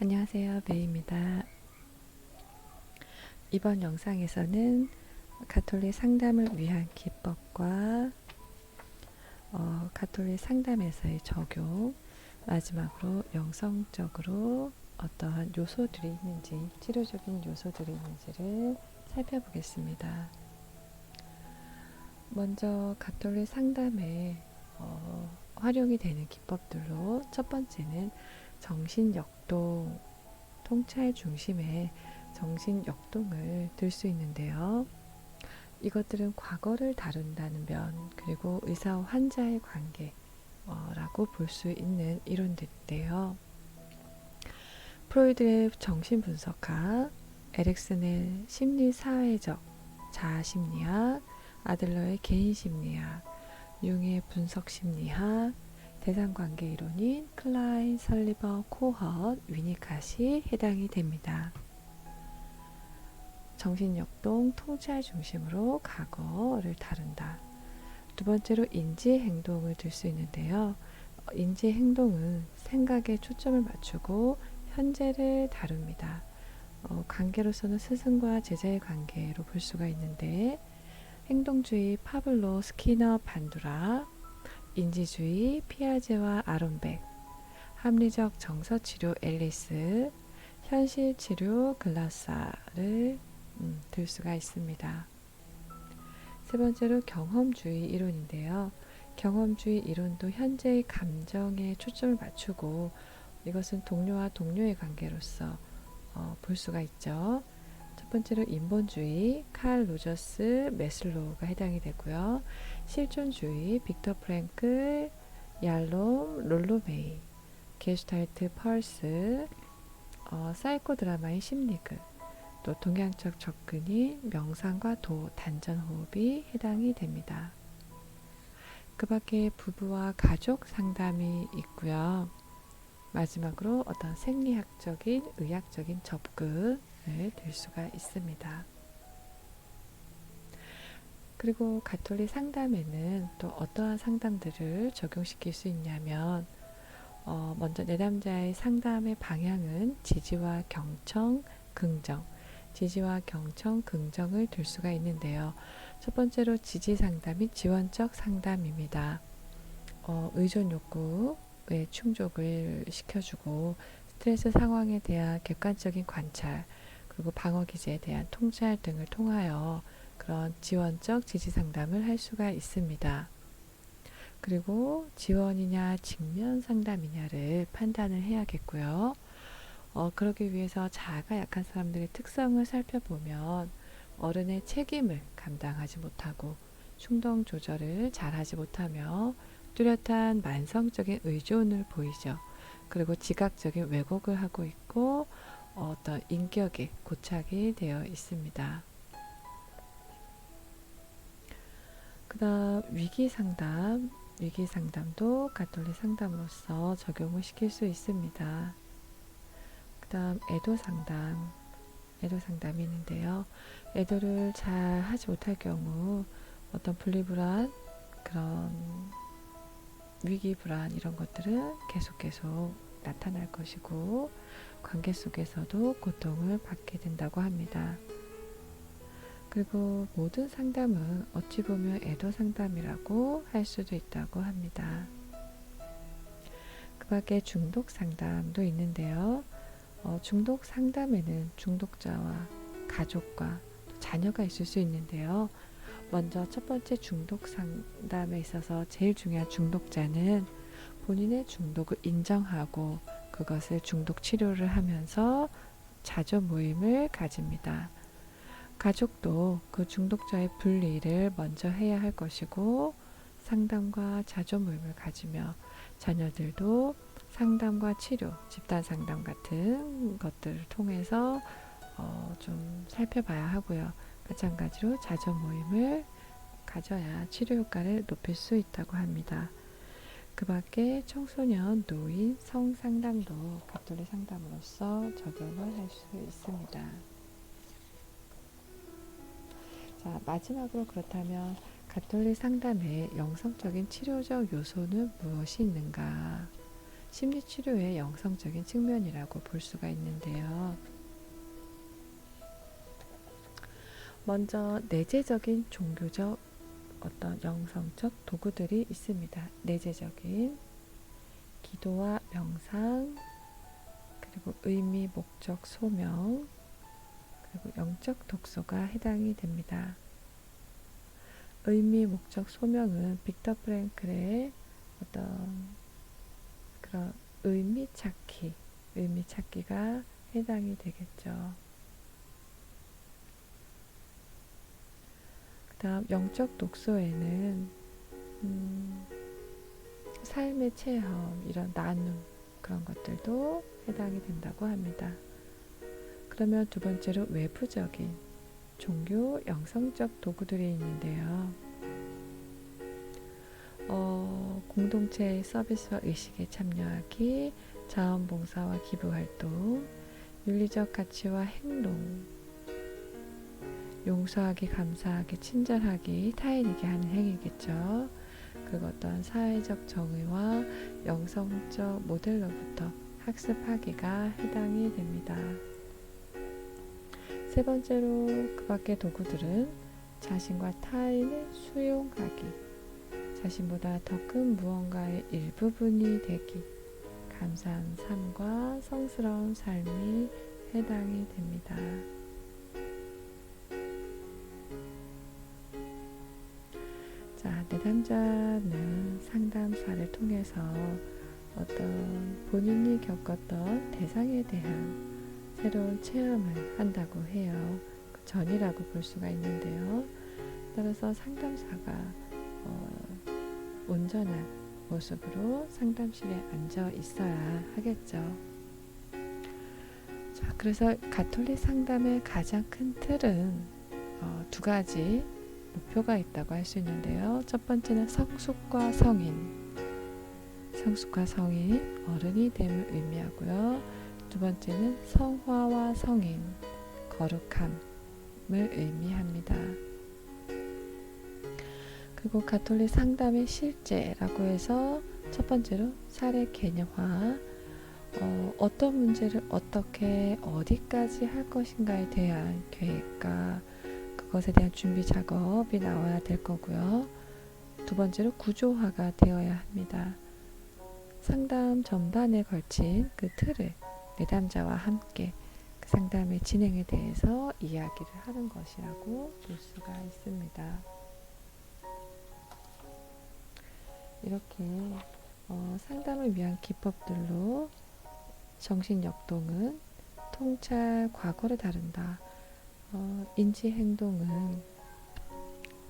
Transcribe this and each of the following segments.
안녕하세요. 메이입니다. 이번 영상에서는 가톨릭 상담을 위한 기법과 가톨릭 상담에서의 적용, 마지막으로 영성적으로 어떠한 요소들이 있는지, 치료적인 요소들이 있는지를 살펴보겠습니다. 먼저 가톨릭 상담에 활용이 되는 기법들로 첫 번째는 정신역동, 통찰 중심의 정신역동을 들 수 있는데요. 이것들은 과거를 다룬다는 면, 그리고 의사와 환자의 관계라고 볼 수 있는 이론들인데요. 프로이드의 정신분석학, 에릭슨의 심리사회적 자아심리학, 아들러의 개인심리학, 융의 분석심리학, 대상관계 이론인 클라인, 설리번, 코헛, 위니캇이 해당이 됩니다. 정신역동, 통찰 중심으로 과거를 다룬다. 두 번째로 인지행동을 들 수 있는데요. 인지행동은 생각에 초점을 맞추고 현재를 다룹니다. 관계로서는 스승과 제자의 관계로 볼 수가 있는데, 행동주의 파블로, 스키너, 반두라, 인지주의 피아제와 아론백, 합리적 정서치료 앨리스, 현실치료 글라사를 들 수가 있습니다. 세 번째로 경험주의 이론인데요. 경험주의 이론도 현재의 감정에 초점을 맞추고 이것은 동료와 동료의 관계로서 볼 수가 있죠. 첫 번째로 인본주의, 칼 로저스, 메슬로우가 해당이 되고요. 실존주의, 빅터 프랭클, 얄롬, 롤로 메이, 게슈탈트 펄스, 사이코 드라마의 심리극, 또 동양적 접근이 명상과 도, 단전호흡이 해당이 됩니다. 그 밖에 부부와 가족 상담이 있고요. 마지막으로 어떤 생리학적인, 의학적인 접근을 들 수가 있습니다. 그리고 가톨릭 상담에는 또 어떠한 상담들을 적용시킬 수 있냐면, 먼저 내담자의 상담의 방향은 지지와 경청, 긍정, 지지와 경청, 긍정을 들 수가 있는데요. 첫 번째로 지지 상담이 지원적 상담입니다. 의존 욕구에 충족을 시켜주고 스트레스 상황에 대한 객관적인 관찰, 그리고 방어 기제에 대한 통찰 등을 통하여 그런 지원적 지지 상담을 할 수가 있습니다. 그리고 지원이냐 직면 상담이냐를 판단을 해야겠고요. 그러기 위해서 자아가 약한 사람들의 특성을 살펴보면 어른의 책임을 감당하지 못하고 충동 조절을 잘하지 못하며 뚜렷한 만성적인 의존을 보이죠. 그리고 지각적인 왜곡을 하고 있고 어떤 인격에 고착이 되어 있습니다. 그 다음 위기상담, 위기상담도 가톨릭 상담으로서 적용을 시킬 수 있습니다. 그 다음 애도상담, 애도상담이 있는데요. 애도를 잘 하지 못할 경우 어떤 분리불안, 그런 위기불안 이런 것들은 계속 나타날 것이고 관계 속에서도 고통을 받게 된다고 합니다. 그리고 모든 상담은 어찌 보면 애도 상담이라고 할 수도 있다고 합니다. 그 밖에 중독 상담도 있는데요. 중독 상담에는 중독자와 가족과 자녀가 있을 수 있는데요. 먼저 첫 번째 중독 상담에 있어서 제일 중요한 중독자는 본인의 중독을 인정하고 그것을 중독 치료를 하면서 자조 모임을 가집니다. 가족도 그 중독자의 분리를 먼저 해야 할 것이고 상담과 자조 모임을 가지며 자녀들도 상담과 치료, 집단 상담 같은 것들을 통해서 좀 살펴봐야 하고요. 마찬가지로 자조 모임을 가져야 치료 효과를 높일 수 있다고 합니다. 그 밖에 청소년, 노인, 성상담도 가톨릭 상담으로서 적용을 할 수 있습니다. 자, 마지막으로 그렇다면 가톨릭 상담의 영성적인 치료적 요소는 무엇이 있는가? 심리치료의 영성적인 측면이라고 볼 수가 있는데요. 먼저 내재적인 종교적 어떤 영성적 도구들이 있습니다. 내재적인 기도와 명상, 그리고 의미, 목적, 소명, 그리고 영적 독서가 해당이 됩니다. 의미, 목적, 소명은 빅터 프랭클의 어떤 그런 의미 찾기가 해당이 되겠죠. 그 다음 영적 독서에는 삶의 체험, 이런 나눔, 그런 것들도 해당이 된다고 합니다. 그러면 두 번째로 외부적인 종교 영성적 도구들이 있는데요. 공동체의 서비스와 의식에 참여하기, 자원봉사와 기부활동, 윤리적 가치와 행동, 용서하기, 감사하기, 친절하기, 타인에게 하는 행위겠죠. 그리고 어떤 사회적 정의와 영성적 모델로부터 학습하기가 해당이 됩니다. 세 번째로 그 밖의 도구들은 자신과 타인을 수용하기, 자신보다 더 큰 무언가의 일부분이 되기, 감사한 삶과 성스러운 삶이 해당이 됩니다. 자, 내담자는 상담사를 통해서 어떤 본인이 겪었던 대상에 대한 새로운 체험을 한다고 해요. 그 전이라고 볼 수가 있는데요. 따라서 상담사가 온전한 모습으로 상담실에 앉아 있어야 하겠죠. 자, 그래서 가톨릭 상담의 가장 큰 틀은 두 가지 목표가 있다고 할 수 있는데요. 첫 번째는 성숙과 성인, 어른이 됨을 의미하고요. 두 번째는 성화와 성인, 거룩함을 의미합니다. 그리고 가톨릭 상담의 실제라고 해서 첫 번째로 사례 개념화, 어떤 문제를 어떻게 어디까지 할 것인가에 대한 계획과 그것에 대한 준비 작업이 나와야 될 거고요. 두 번째로 구조화가 되어야 합니다. 상담 전반에 걸친 그 틀을 내담자와 함께 그 상담의 진행에 대해서 이야기를 하는 것이라고 볼 수가 있습니다. 이렇게 상담을 위한 기법들로 정신역동은 통찰 과거를 다룬다. 인지행동은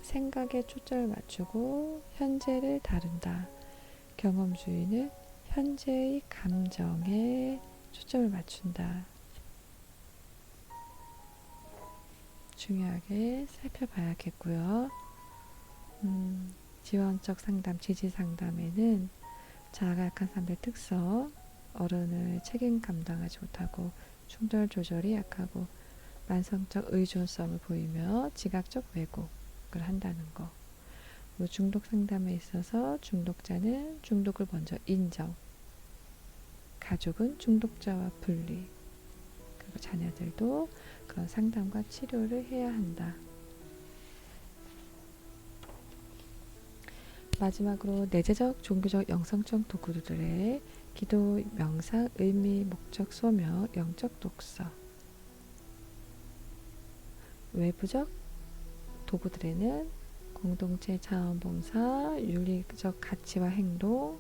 생각에 초점을 맞추고 현재를 다룬다. 경험주의는 현재의 감정에 초점을 맞춘다. 중요하게 살펴봐야겠고요. 지원적 상담, 지지 상담에는 자아가 약한 사람들 특성, 어른을 책임 감당하지 못하고 충돌 조절이 약하고 만성적 의존성을 보이며 지각적 왜곡을 한다는 거. 중독 상담에 있어서 중독자는 중독을 먼저 인정, 가족은 중독자와 분리, 그리고 자녀들도 그런 상담과 치료를 해야 한다. 마지막으로 내재적 종교적 영성적 도구들의 기도, 명상, 의미, 목적, 소명, 영적 독서. 외부적 도구들에는 공동체 자원봉사, 윤리적 가치와 행동,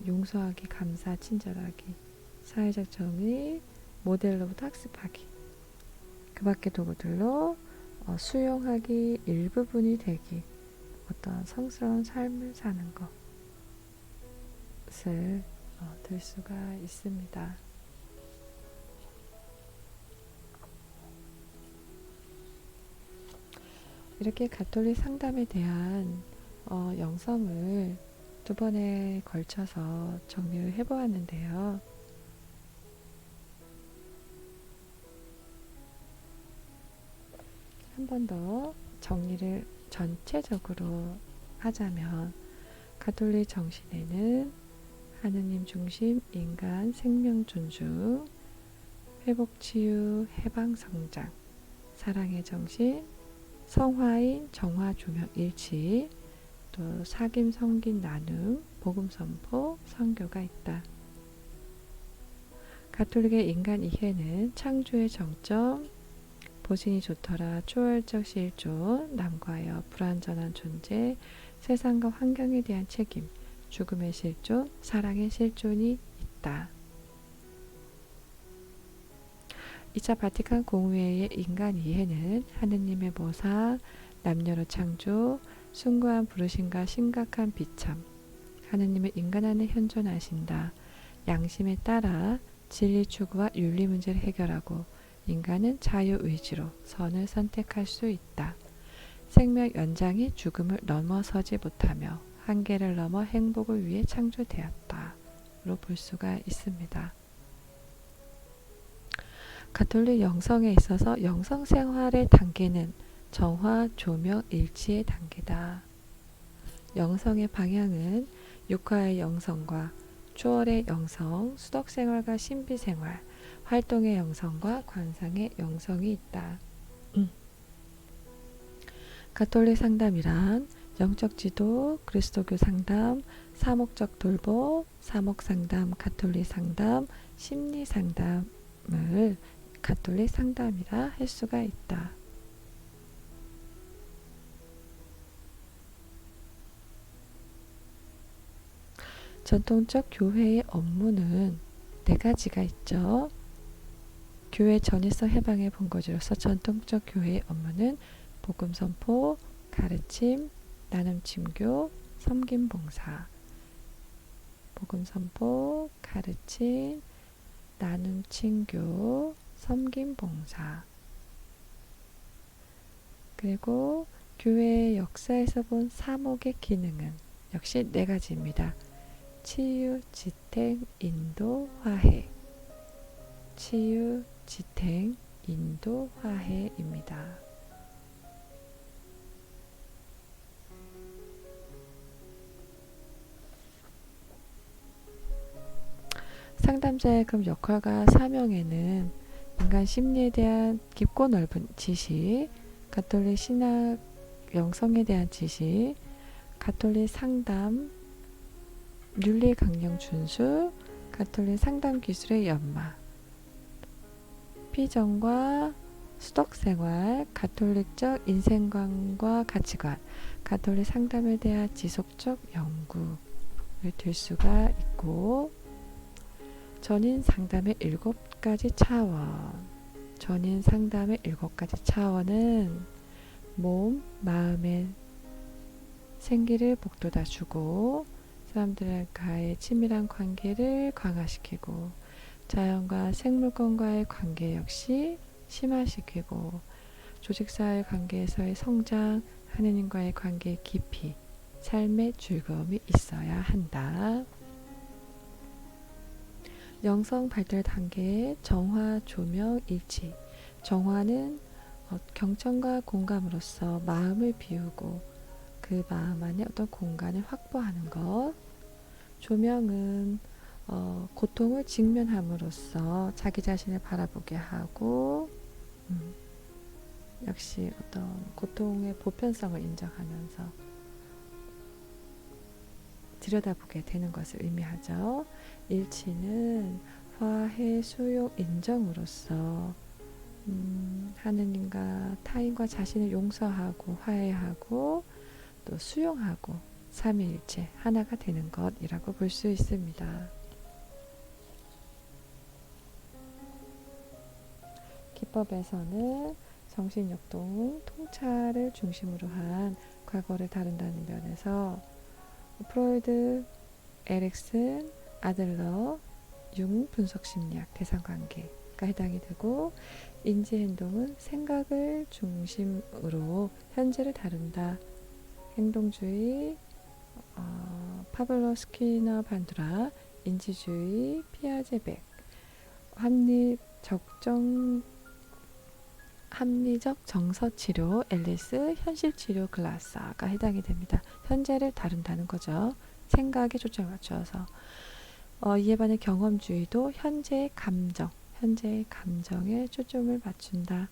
용서하기, 감사, 친절하기, 사회적 정의, 모델로부터 학습하기. 그 밖의 도구들로 수용하기, 일부분이 되기, 어떤 성스러운 삶을 사는 것을 들 수가 있습니다. 이렇게 가톨릭 상담에 대한 영성을 두 번에 걸쳐서 정리를 해보았는데요. 한 번 더 정리를 전체적으로 하자면 가톨릭 정신에는 하느님 중심, 인간, 생명 존중, 회복 치유, 해방 성장, 사랑의 정신, 성화인, 정화 조명 일치, 또 사귐 성긴 나눔, 복음 선포, 선교가 있다. 가톨릭의 인간 이해는 창조의 정점, 보신이 좋더라, 초월적 실존, 남과여 불완전한 존재, 세상과 환경에 대한 책임, 죽음의 실존, 사랑의 실존이 있다. 2차 바티칸 공회의 인간 이해는 하느님의 모사, 남녀로 창조, 숭고한 부르심과 심각한 비참, 하느님의 인간 안에 현존하신다. 양심에 따라 진리 추구와 윤리 문제를 해결하고 인간은 자유의지로 선을 선택할 수 있다. 생명 연장이 죽음을 넘어서지 못하며 한계를 넘어 행복을 위해 창조되었다. 로 볼 수가 있습니다. 가톨릭 영성에 있어서 영성 생활의 단계는 정화, 조명, 일치의 단계다. 영성의 방향은 육화의 영성과 초월의 영성, 수덕생활과 신비생활, 활동의 영성과 관상의 영성이 있다. 가톨릭 상담이란 영적 지도, 그리스도교 상담, 사목적 돌보, 사목 상담, 가톨릭 상담, 심리 상담을 가톨릭 상담이라 할 수가 있다. 전통적 교회의 업무는 4가지가 있죠. 교회 전일성 해방의 본거지로서 전통적 교회의 업무는 복음 선포, 가르침, 나눔 침교, 섬김 봉사. 복음 선포, 가르침, 나눔 친교, 섬김 봉사. 그리고 교회의 역사에서 본 사목의 기능은 역시 4가지입니다. 치유, 지탱, 인도, 화해. 치유, 지탱, 인도, 화해입니다. 상담자의 그럼 역할과 사명에는 인간 심리에 대한 깊고 넓은 지식, 가톨릭 신학 영성에 대한 지식, 가톨릭 상담, 윤리 강령 준수, 가톨릭 상담 기술의 연마, 피정과 수덕생활, 가톨릭적 인생관과 가치관, 가톨릭 상담에 대한 지속적 연구를 들 수가 있고, 전인 상담의 7가지 차원. 전인 상담의 7가지 차원은 몸, 마음의 생기를 북돋아 주고 사람들과의 친밀한 관계를 강화시키고 자연과 생물권과의 관계 역시 심화시키고 조직사회 관계에서의 성장, 하느님과의 관계의 깊이, 삶의 즐거움이 있어야 한다. 영성 발달 단계의 정화, 조명, 일치. 정화는 경청과 공감으로써 마음을 비우고 그 마음 안에 어떤 공간을 확보하는 것. 조명은 고통을 직면함으로써 자기 자신을 바라보게 하고 역시 어떤 고통의 보편성을 인정하면서 들여다보게 되는 것을 의미하죠. 일치는 화해, 수용, 인정으로써 하느님과 타인과 자신을 용서하고 화해하고 또 수용하고 삼위일체 하나가 되는 것이라고 볼 수 있습니다. 기법에서는 정신역동, 통찰을 중심으로 한 과거를 다룬다는 면에서 프로이드, 에릭슨, 아들러, 융 분석심리학 대상관계가 해당이 되고 인지행동은 생각을 중심으로 현재를 다룬다. 행동주의, 파블로 스키너 반두라, 인지주의, 피아제백, 합리적 정서치료, 앨리스, 현실치료 글라사가 해당이 됩니다. 현재를 다룬다는 거죠. 생각에 초점을 맞춰서. 이에 반해 경험주의도 현재의 감정에 초점을 맞춘다.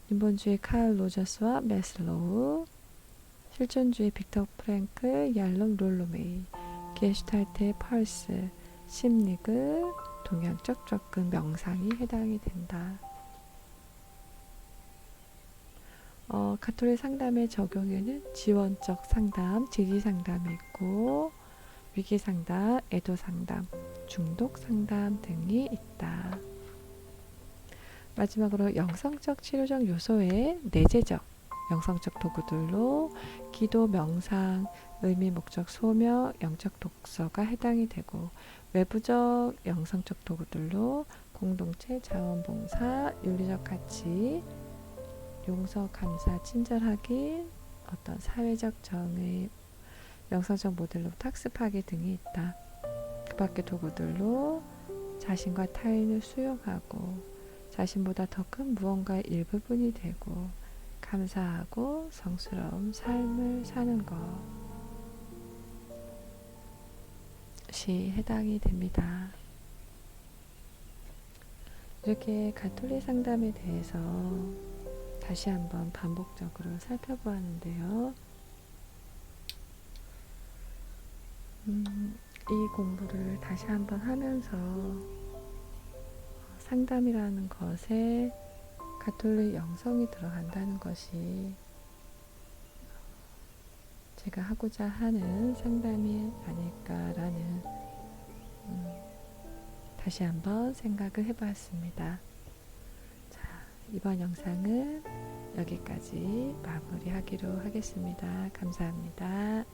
인본주의 칼 로저스와 매슬로우, 실존주의 빅터 프랭클, 얄롬 롤로메이, 게슈탈트의 펄스, 심리그, 동양적 접근, 명상이 해당이 된다. 가톨릭 상담의 적용에는 지원적 상담, 지지 상담이 있고 위기 상담, 애도 상담, 중독 상담 등이 있다. 마지막으로 영성적 치료적 요소의 내재적 영성적 도구들로 기도, 명상, 의미, 목적, 소명, 영적 독서가 해당이 되고 외부적 영성적 도구들로 공동체, 자원봉사, 윤리적 가치, 용서, 감사, 친절하기, 어떤 사회적 정의, 영성적 모델로부터 학습하기 등이 있다. 그 밖의 도구들로 자신과 타인을 수용하고 자신보다 더 큰 무언가의 일부분이 되고 감사하고 성스러운 삶을 사는 것이 해당이 됩니다. 이렇게 가톨릭 상담에 대해서 다시 한번 반복적으로 살펴보았는데요. 이 공부를 다시 한번 하면서 상담이라는 것에 가톨릭 영성이 들어간다는 것이 제가 하고자 하는 상담이 아닐까라는 다시 한번 생각을 해보았습니다. 자, 이번 영상은 여기까지 마무리하기로 하겠습니다. 감사합니다.